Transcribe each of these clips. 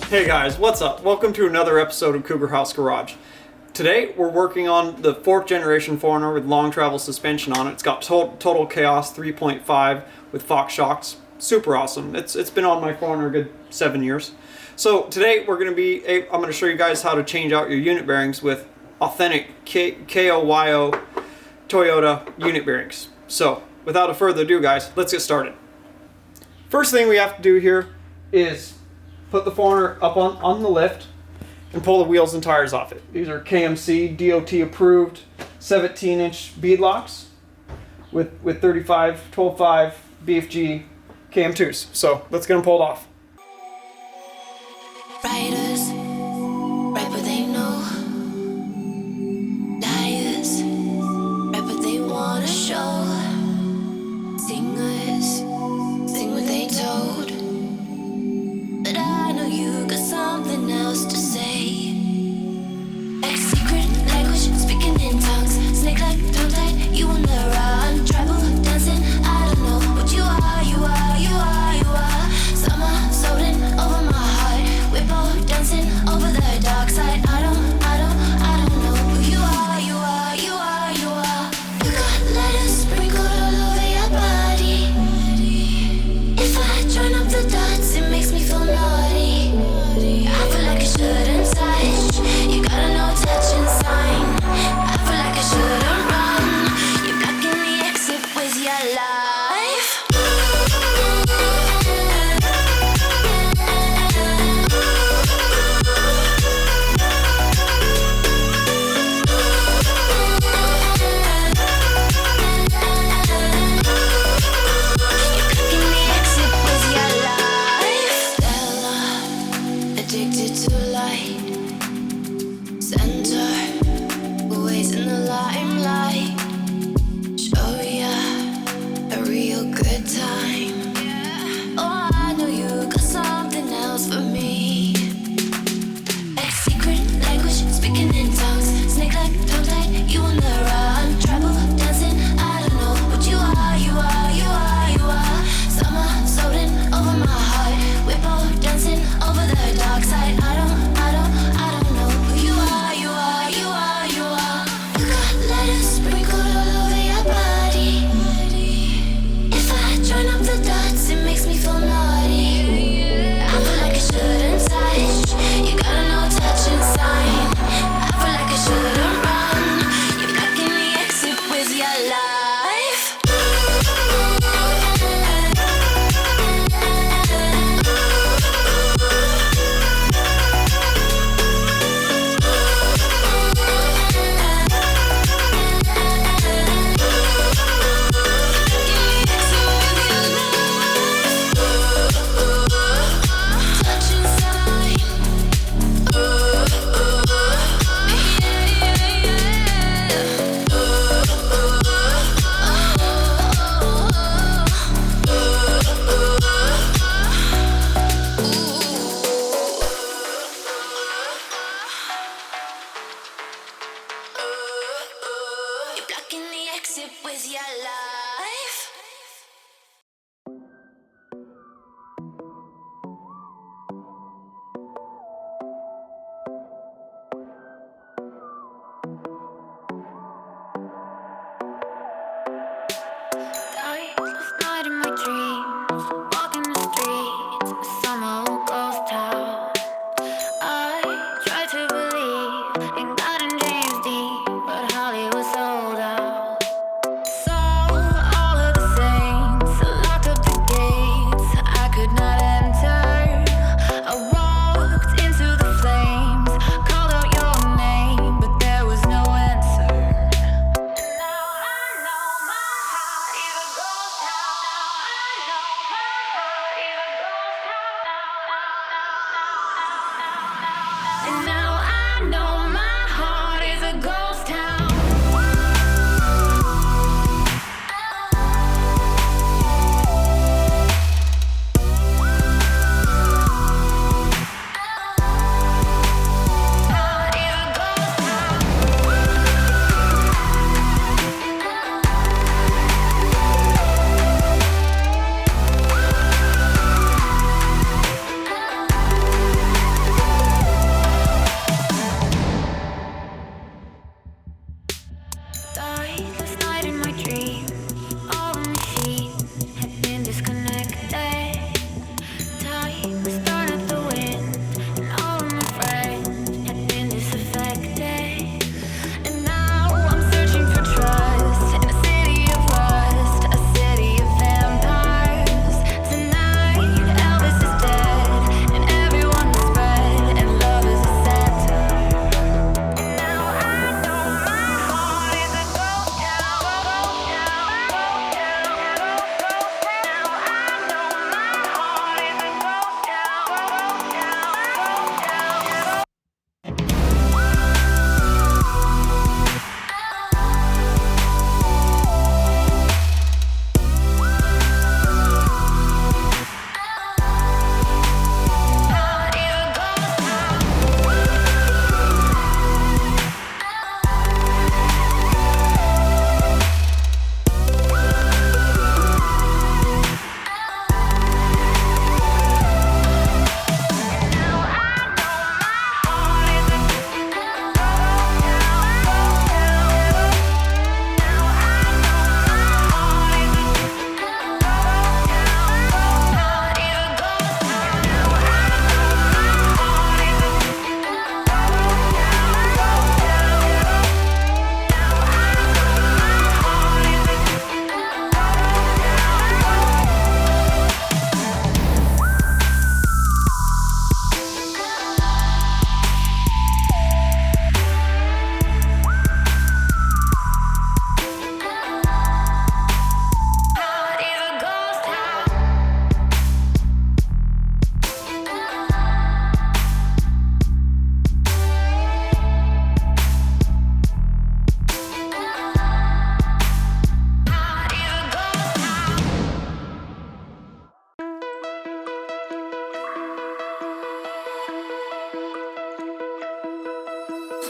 Hey guys, what's up? Welcome to another episode of Cougar House Garage. Today we're working on the 4th generation 4Runner with long travel suspension on it. It's got Total Chaos 3.5 with Fox shocks. Super awesome. It's been on my 4Runner a good 7 years. So today I'm going to show you guys how to change out your unit bearings with authentic KOYO Toyota unit bearings. So without further ado guys, let's get started. First thing we have to do here is put the 4Runner up on the lift and pull the wheels and tires off it. These are KMC DOT approved 17-inch bead locks with 35 12.5 BFG KM2s. So let's get them pulled off. Riders, right what they know. Liars, right what they wanna show. Singers, sing what they told. But I know you got something else to say. Like secret language, speaking in tongues. Snake like tongue tied, you on the run. Tribal dancing, I don't know what you are, you are, you are, you are. Summer solding over my heart. Whippo dancing over the dark side. I don't know who you are, you are, you are, you are. You got letters sprinkled all over your body. If I join up the dots, it makes me feel naughty. I feel like I shouldn't touch. You got a no touching sign. I feel like I shouldn't run. You're blocking the exit with your life. Addicted to light, center, always in the limelight. Show ya a real good time. Oh, I know you got something else for me. Like secret language, speaking in tongues. Snake like tongue tied, you on the run. Tribal dancing, I don't know what you are, you are, you are, you are. Summer solding over my heart. Whippo dancing over the dark side. I don't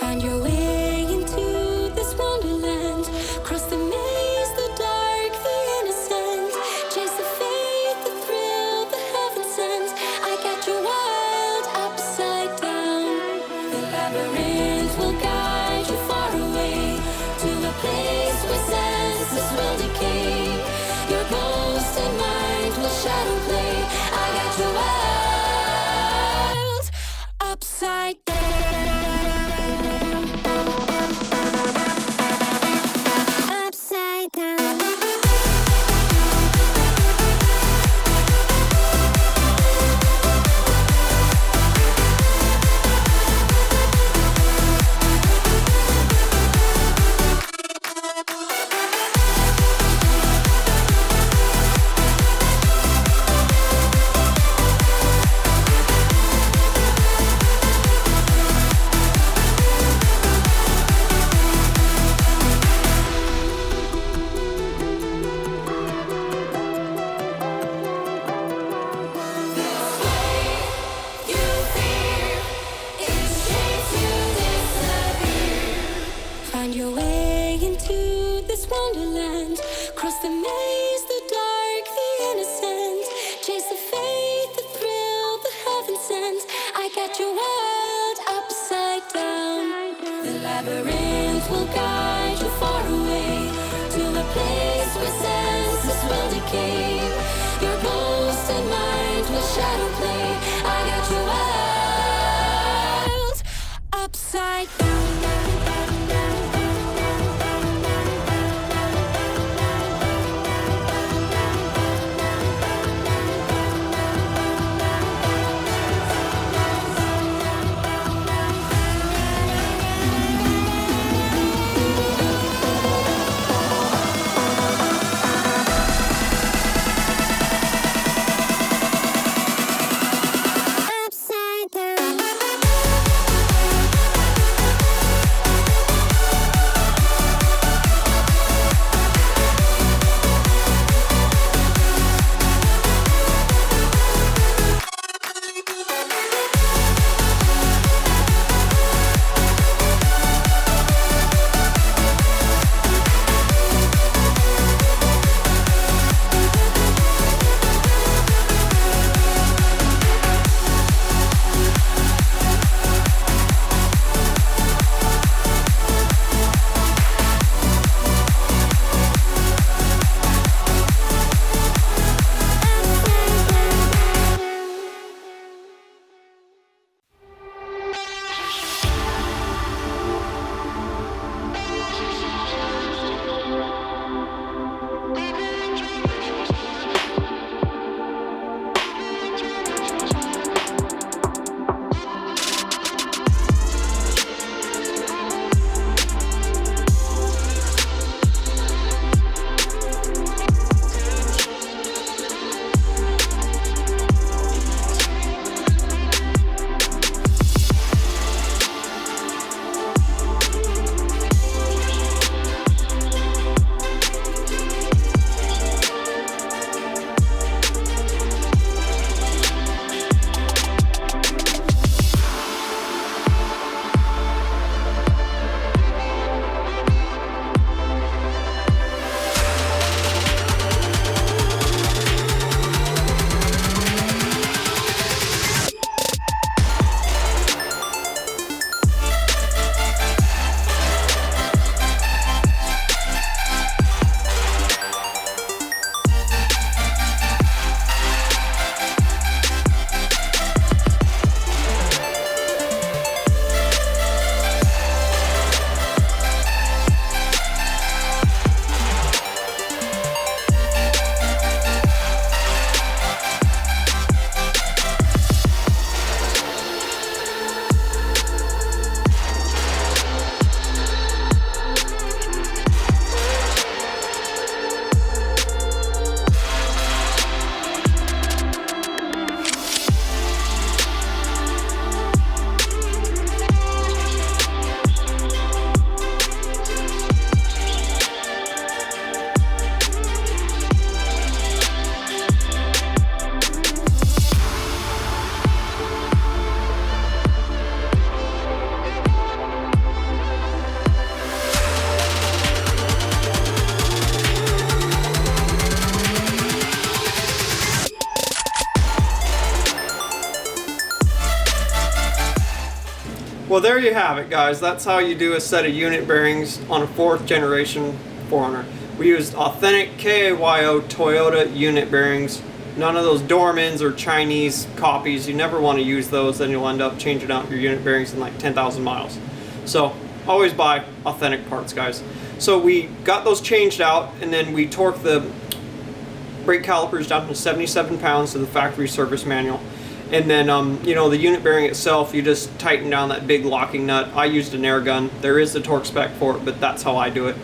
Find your way into this wonderland. Cross the maze, the dark, the innocent. Chase the faith, the thrill, the heaven sent. I got you wild upside down. The labyrinth will guide you far away to a place where senses will decay. Your ghost and mind will shadow play. I got you wild upside down. Upside down. Find your way into this wonderland. Cross the maze, the dark, the innocent. Chase the faith, the thrill, the heaven sent. I got you wild upside down. The labyrinth will guide you far away to a place where senses will decay. Your ghost and mind will shadow play. I got you wild upside down. Well, there you have it, guys. That's how you do a set of unit bearings on a 4th generation 4Runner. We used authentic KAYO Toyota unit bearings. None of those Dormans or Chinese copies. You never want to use those, then you'll end up changing out your unit bearings in like 10,000 miles. So always buy authentic parts, guys. So we got those changed out, and then we torqued the brake calipers down to 77 pounds to the factory service manual. And then, you know, the unit bearing itself, you just tighten down that big locking nut. I used an air gun. There is the torque spec for it, but that's how I do it.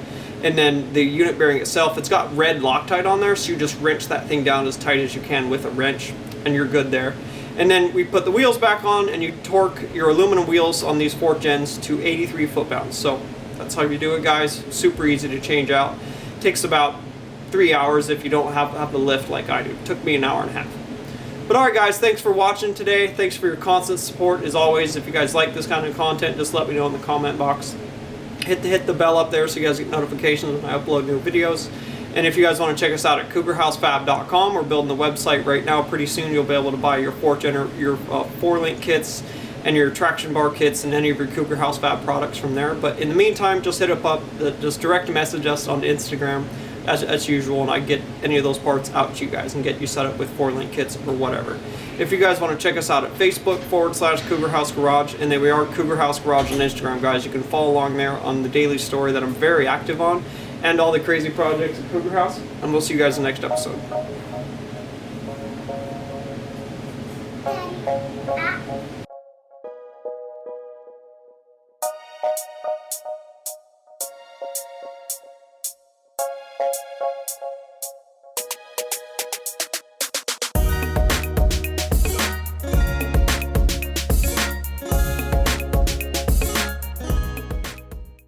And then the unit bearing itself, it's got red Loctite on there, so you just wrench that thing down as tight as you can with a wrench, and you're good there. And then we put the wheels back on, and you torque your aluminum wheels on these 4th gens to 83 foot-pounds. So that's how you do it, guys. Super easy to change out. Takes about 3 hours if you don't have the lift like I do. It took me an hour and a half. But alright, guys, thanks for watching today. Thanks for your constant support. As always, if you guys like this kind of content, just let me know in the comment box. Hit the bell up there so you guys get notifications when I upload new videos. And if you guys want to check us out at cougarhousefab.com, we're building the website right now. Pretty soon you'll be able to buy your 4-link kits and your traction bar kits and any of your Cougar House Fab products from there. But in the meantime, just hit just direct message us on Instagram as usual, and I get any of those parts out to you guys and get you set up with 4-link kits or whatever. If you guys want to check us out at Facebook /Cougar House Garage, and then we are Cougar House Garage on Instagram, guys. You can follow along there on the daily story that I'm very active on and all the crazy projects at Cougar House. And we'll see you guys in the next episode. Daddy,